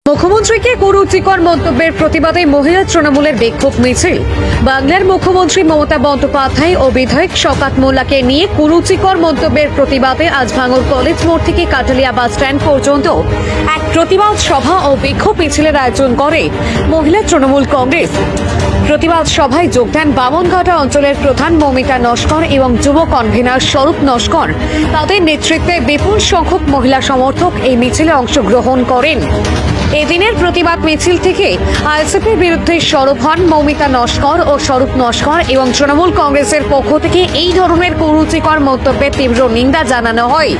মুখ্যমন্ত্রীকে কুরুচিকর মন্তব্যের প্রতিবাদে মহিলা তৃণমূলের বিক্ষোভ মিছিল। বাংলার মুখ্যমন্ত্রী মমতা বন্দ্যোপাধ্যায় ও বিধায়ক শওকত মোল্লাকে নিয়ে কুরুচিকর মন্তব্যের প্রতিবাদে আজ ভাঙড় কলেজ মোড় থেকে কাটালিয়া বাস স্ট্যান্ড পর্যন্ত এক প্রতিবাদ সভা ও বিক্ষোভ মিছিলের আয়োজন করে মহিলা তৃণমূল কংগ্রেস। প্রতিবাদ সভায় যোগ দেন বামনঘাটা অঞ্চলের প্রধান মৌমিতা নস্কর এবং যুব কনভেনার স্বরূপ নস্কর। তাদের নেতৃত্বে বিপুল সংখ্যক মহিলা সমর্থক এই মিছিলে অংশগ্রহণ করেন। এদিনের প্রতিবাদ মিছিল থেকে আইএসএফের বিরুদ্ধে সরব হন মৌমিতা নস্কর ও স্বরূপ নস্কর এবং তৃণমূল কংগ্রেসের পক্ষ থেকে এই ধরনের কুরুচিকর মন্তব্যের তীব্র নিন্দা জানানো হয়।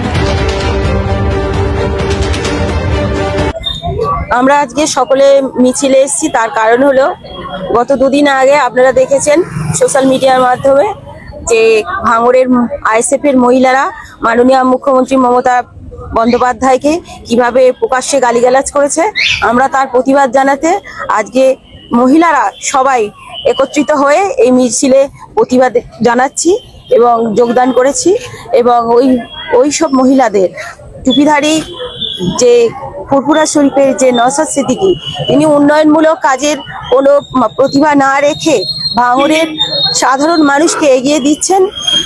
আমরা আজকে সকলে মিছিলে এসেছি, তার কারণ হলো গত দুদিন আগে আপনারা দেখেছেন সোশ্যাল মিডিয়ার মাধ্যমে যে ভাঙড়ের আইএসএফ এর মহিলারা মাননীয় মুখ্যমন্ত্রী মমতা বন্দ্যোপাধ্যায়কে কিভাবে প্রকাশ্যে গালিগালাজ করেছে। আমরা তার প্রতিবাদ জানাতে আজকে মহিলারা সবাই একত্রিত হয়ে এই মিছিলে প্রতিবাদ জানাচ্ছি এবং যোগদান করেছি। এবং ওই সব মহিলাদের টুপিধারী যে ফুরফুরা শরীফের যে নওশাদ সিদ্দিকী, তিনি উন্নয়নমূলক কাজের কোনো প্রতিভা না রেখে ভাঙড়ের সাধারণ মানুষকে এগিয়ে দিচ্ছেন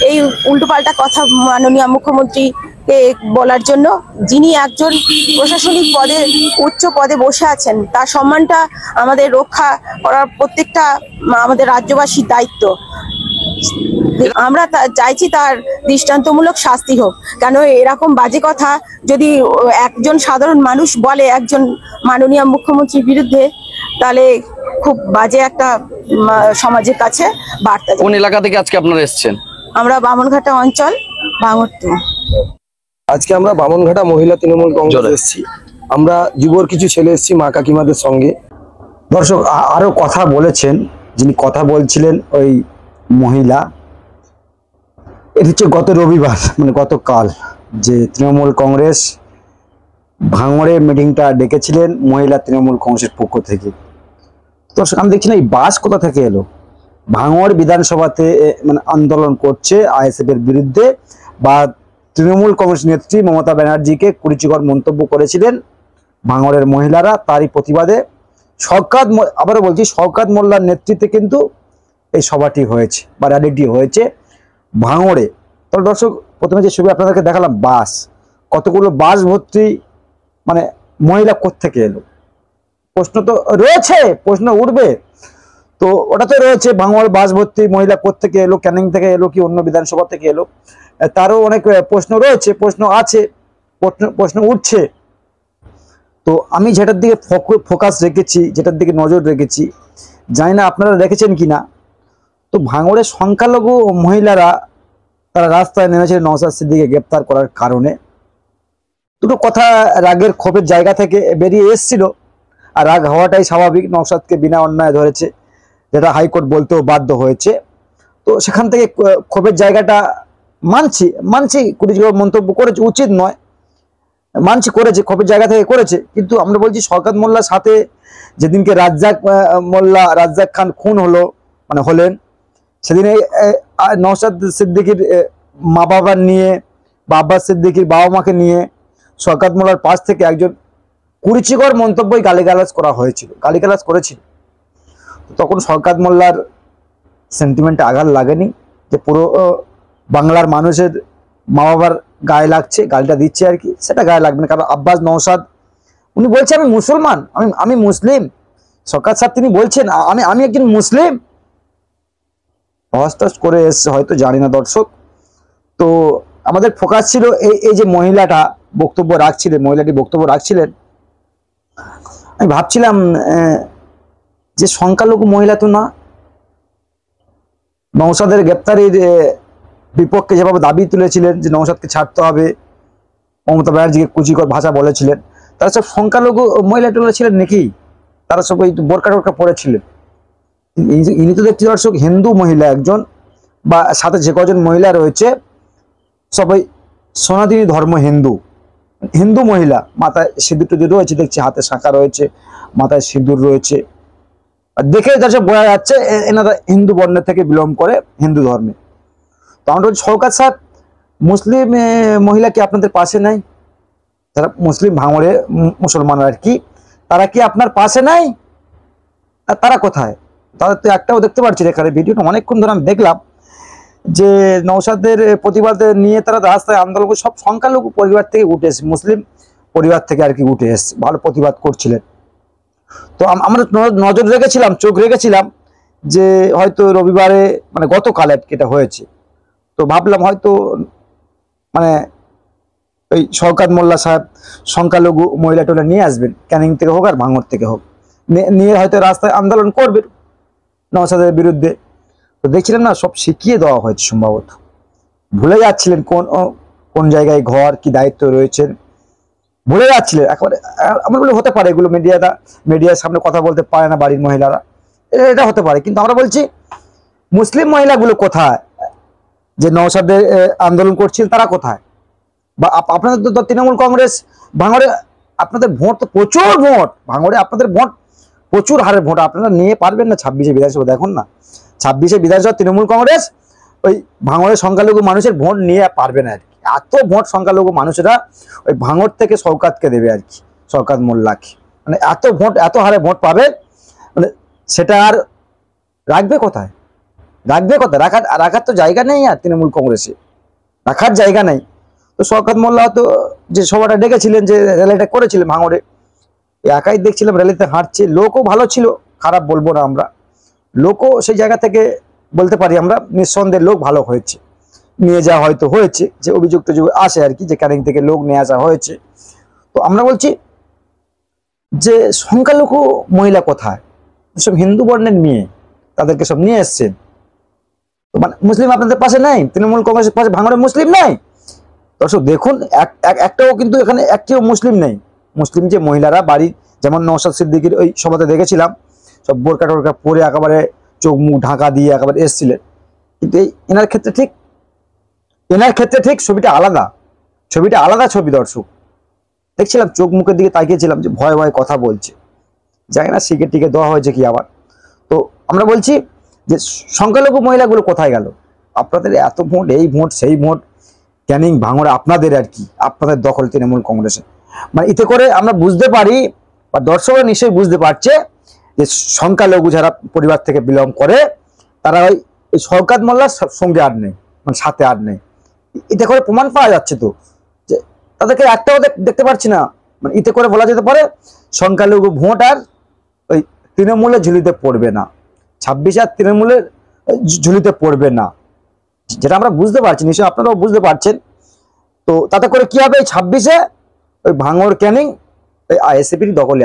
এই উল্টোপাল্টা কথা মাননীয় মুখ্যমন্ত্রীকে বলার জন্য, যিনি একজন প্রশাসনিক পদে উচ্চ পদে বসে আছেন। তার সম্মানটা আমাদের রক্ষা করার প্রত্যেকটা আমাদের রাজ্যবাসীর দায়িত্ব। আমরা চাইছি তার দৃষ্টান্তমূলক শাস্তি হোক। কেন এরকম বাজে কথা যদি একজন সাধারণ মানুষ বলে একজন মাননীয় মুখ্যমন্ত্রীর বিরুদ্ধে, তাহলে খুব বাজে একটা সমাজের কাছে বার্তা। কোন এলাকা থেকে আজকে আপনারা এসেছেন? আমরা বামনঘাটা অঞ্চল, ভাঙড়। আজকে আমরা বামনঘাটা মহিলা তৃণমূল কংগ্রেস এসেছি। আমরা যুবর কিছু ছেলে এসেছি মা কাকিমাদের সঙ্গে। দর্শক আরো কথা বলেছেন, যিনি কথা বলছিলেন ওই মহিলা, এটা হচ্ছে গত রবিবার মানে গতকাল যে তৃণমূল কংগ্রেস ভাঙড়ে মিটিংটা ডেকেছিলেন মহিলা তৃণমূল কংগ্রেসের পক্ষ থেকে। দর্শক আমি দেখছি না এই বাস কোথা থেকে এলো। ভাঙড় বিধানসভাতে মানে আন্দোলন করছে আইএসএফ এর বিরুদ্ধে, বা তৃণমূল কংগ্রেস নেত্রী মমতা ব্যানার্জিকে কুরুচিকর মন্তব্য করেছিলেন ভাঙড়ের মহিলারা। তারই প্রতিবাদে শওকত, আবারও বলছি, শওকত মোল্লার নেতৃত্বে কিন্তু এই সভাটি হয়েছে বা র্যালিটি হয়েছে ভাঙড়ে। তাহলে দর্শক প্রথমে যে ছবি আপনাদেরকে দেখালাম, বাস, কতগুলো বাস ভর্তি মানে মহিলা কোত্থেকে এলো, প্রশ্ন তো রয়েছে, প্রশ্ন উঠবে। তো ওটা তো রয়েছে, ভাঙড় বাস ভর্তি মহিলা কোত্থেকে এলো, ক্যানিং থেকে এলো কি অন্য বিধানসভা থেকে এলো, তারও অনেক প্রশ্ন রয়েছে, প্রশ্ন আছে, প্রশ্ন উঠছে। তো আমি যেটার দিকে ফোকাস রেখেছি, যেটার দিকে নজর রেখেছি, জানি না আপনারা রেখেছেন কিনা, তো ভাঙড়ের সংখ্যালঘু মহিলারা তারা রাস্তায় নেমেছিলেন নওশাদ সিদ্দিকীকে গ্রেপ্তার করার কারণে। দুটো কথা রাগের ক্ষোভের জায়গা থেকে বেরিয়ে এসছিল, আর রাগ হওয়াটাই স্বাভাবিক। নওশাদকে বিনা অন্যায় ধরেছে, যেটা হাইকোর্ট বলতেও বাধ্য হয়েছে। তো সেখান থেকে ক্ষোভের জায়গাটা মানছি কুরুচিকর মন্তব্য করেছে, উচিত নয়, মানছি করেছে, ক্ষোভের জায়গা থেকে করেছে। কিন্তু আমরা বলছি শওকত মোল্লার সাথে যেদিনকে রাজ্জাক খান খুন হলেন, সেদিন নওশাদ সিদ্দিকীর মা বাবার নিয়ে বা আব্বাস সিদ্দিকীর বাবা মাকে নিয়ে শওকত মোল্লার পাশ থেকে একজন কুরুচিকর মন্তব্যই গালিগালাজ করেছিল। তখন শওকত মোল্লার সেন্টিমেন্টে আঘাত লাগেনি যে পুরো বাংলার মানুষের মা বাবার গায়ে লাগছে, গালিটা দিচ্ছে আর কি, সেটা গায়ে লাগবে না। কারণ আব্বাস নওশাদ উনি বলছে আমি মুসলমান, আমি মুসলিম। শওকত সাহেব তিনি বলছেন আমি একজন মুসলিম। হস্তাস করে এসছে হয়তো, জানি না দর্শক। তো আমাদের ফোকাস ছিল এই যে মহিলাটি বক্তব্য রাখছিলেন। আমি ভাবছিলাম যে সংখ্যালঘু মহিলা তো না, নওশাদের গ্রেপ্তারির বিপক্ষে যেভাবে দাবি তুলেছিলেন যে নওশাদকে ছাড়তে হবে, মমতা ব্যানার্জিকে কুচিকর ভাষা বলেছিলেন, তারা সব সংখ্যালঘু মহিলা ছিলেন নাকি? তারা সব ওই বোরকা টোরকা পরেছিলেন। ইনি তো দেখছি দর্শক হিন্দু মহিলা একজন, বা সাথে যে কজন মহিলা রয়েছে সবাই সনাতনী ধর্ম হিন্দু মহিলা। মাথায় সিঁদুর টিঁদুর রয়েছে, দেখছি হাতে শাঁখা রয়েছে, মাথায় সিঁদুর রয়েছে, আর দেখে দর্শক বোঝা যাচ্ছে এনারা হিন্দু বর্ণের থেকে বিলং করে, হিন্দু ধর্মে। তো আমরা বলছি শওকত সাহেব মুসলিম মহিলা কি আপনাদের পাশে নাই? যারা মুসলিম ভাঙড়ে মুসলমানরা আর কি, তারা কি আপনার পাশে নাই? আর তারা কোথায়? তাদের তো একটাও দেখতে পাচ্ছি না। এখানে ভিডিওটা অনেকক্ষণ ধরে আমি দেখলাম যে নওশাদের প্রতিবাদে নিয়ে তারা রাস্তায় আন্দোলন করে, সব সংখ্যালঘু পরিবার থেকে উঠে এসেছে, মুসলিম পরিবার থেকে আর কি উঠে এসেছে, ভালো প্রতিবাদ করছিলেন। তো আমরা নজর রেখেছিলাম, চোখ রেখেছিলাম যে হয়তো রবিবারে মানে গতকাল এটা হয়েছে, তো ভাবলাম হয়তো মানে ওই শওকত মোল্লা সাহেব সংখ্যালঘু মহিলা টোলা নিয়ে আসবেন, ক্যানিং থেকে হোক আর ভাঙড় থেকে হোক, নিয়ে হয়তো রাস্তায় আন্দোলন করবেন নওশাদের বিরুদ্ধে। তো দেখছিলাম না, সব শিখিয়ে দেওয়া হয়েছে, সম্ভবত ভুলে যাচ্ছিলেন কোন জায়গায় ঘর কি দায়িত্ব রয়েছেন, ভুলে যাচ্ছিলেন একেবারে। আমরা বলে হতে পারে এগুলো মিডিয়ার সামনে কথা বলতে পারে না বাড়ির মহিলারা, এটা হতে পারে, কিন্তু আমরা বলছি মুসলিম মহিলাগুলো কোথায়? যে নওশাদের আন্দোলন করছিলেন তারা কোথায়? বা আপনাদের তো তৃণমূল কংগ্রেস ভাঙড়ে আপনাদের ভোট তো প্রচুর ভোট, ভাঙড়ে আপনাদের ভোট প্রচুর হারে ভোট, আপনারা নিয়ে পারবেন না 26শে বিধানসভা। দেখুন না 26শে বিধানসভা তৃণমূল কংগ্রেস ওই ভাঙড়ের সংখ্যালঘু মানুষের ভোট নিয়ে পারবে না আর কি। এত ভোট সংখ্যালঘু মানুষেরা ওই ভাঙড় থেকে শওকতকে দেবে আর কি, শওকত মোল্লাকে, মানে এত ভোট, এত হারে ভোট পাবে, মানে সেটা আর রাখবে কোথায়? রাখার তো জায়গা নেই, আর তৃণমূল কংগ্রেসে রাখার জায়গা নেই। তো শওকত মোল্লা তো যে সভাটা ডেকেছিলেন, যে র্যালিটা করেছিলেন ভাঙড়ে, একাই দেখছিলাম র্যালিতে হাঁটছে, লোকও ভালো ছিল, খারাপ বলবো না আমরা, লোকও সেই জায়গা থেকে বলতে পারি আমরা নিঃসন্দেহে লোক ভালো হয়েছে, নিয়ে যাওয়া হয়তো হয়েছে, যে অভিযুক্ত আসে আর কি, যে ক্যানিং থেকে লোক নিয়ে আসা হয়েছে। তো আমরা বলছি যে সংখ্যালঘু মহিলা কোথায়? সব হিন্দু বর্ণের মেয়ে, তাদেরকে সব নিয়ে এসছেন। মানে মুসলিম আপনাদের পাশে নাই, তৃণমূল কংগ্রেসের পাশে ভাঙড়ে মুসলিম নাই। দর্শক দেখুন, একটাও কিন্তু এখানে একটিও মুসলিম নেই। মুসলিম যে মহিলারা বাড়ি, যেমন নওশাদ সিদ্দিকীর ওই সভাতে দেখেছিলাম, সব বোরকা টোরকা পরে একেবারে চোখ মুখ ঢাকা দিয়ে একেবারে এসছিলেন, কিন্তু এনার ক্ষেত্রে ঠিক ছবিটা আলাদা ছবি। দর্শক দেখছিলাম, চোখ মুখের দিকে তাকিয়েছিলাম, যে ভয় ভয় কথা বলছে, জানি না শিখে টিকে দেওয়া হয়েছে কি আবার। তো আমরা বলছি যে সংখ্যালঘু মহিলাগুলো কোথায় গেল? আপনাদের এত ভোট, এই ভোট সেই ভোট, ক্যানিং ভাঙড়ে আপনাদের আর কি, আপনাদের দখল তৃণমূল কংগ্রেসের। মানে এতে করে আমরা বুঝতে পারি, বা দর্শকরা নিশ্চয়ই বুঝতে পারছে, যে সংখ্যালঘু যারা পরিবার থেকে বিলং করে তারা ওই শওকত মোল্লার সঙ্গে আর নেই, মানে সাথে আর নেই। এতে করে প্রমাণ পাওয়া যাচ্ছে তো, যে তাদেরকে একটাও দেখতে পাচ্ছি না। মানে এতে করে বলা যেতে পারে সংখ্যালঘু ভোট আর ওই তৃণমূলের ঝুলিতে পড়বে না, 26 আর তৃণমূলের ঝুলিতে পড়বে না, যেটা আমরা বুঝতে পারছি, নিশ্চয়ই আপনারাও বুঝতে পারছেন। তো তাতে করে কি হবে, 26-এ ওই ভাঙড় ক্যানিং ওই আইএসএফের দখলে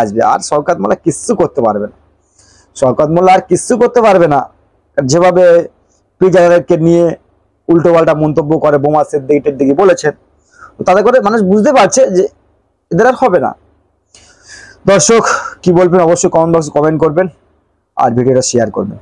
আসবে, আর শওকত মোল্লা কিচ্ছু করতে পারবে না। যেভাবে প্রিজারকে নিয়ে উল্টো পাল্টা মন্তব্য করে, বোমা সিদ্দিকীর দিকে বলেছেন, তাতে করে মানুষ বুঝতে পারছে যে এদের আর হবে না। দর্শক কি বলবেন অবশ্যই কমেন্ট বক্সে কমেন্ট করবেন, আর ভিডিওটা শেয়ার করবেন।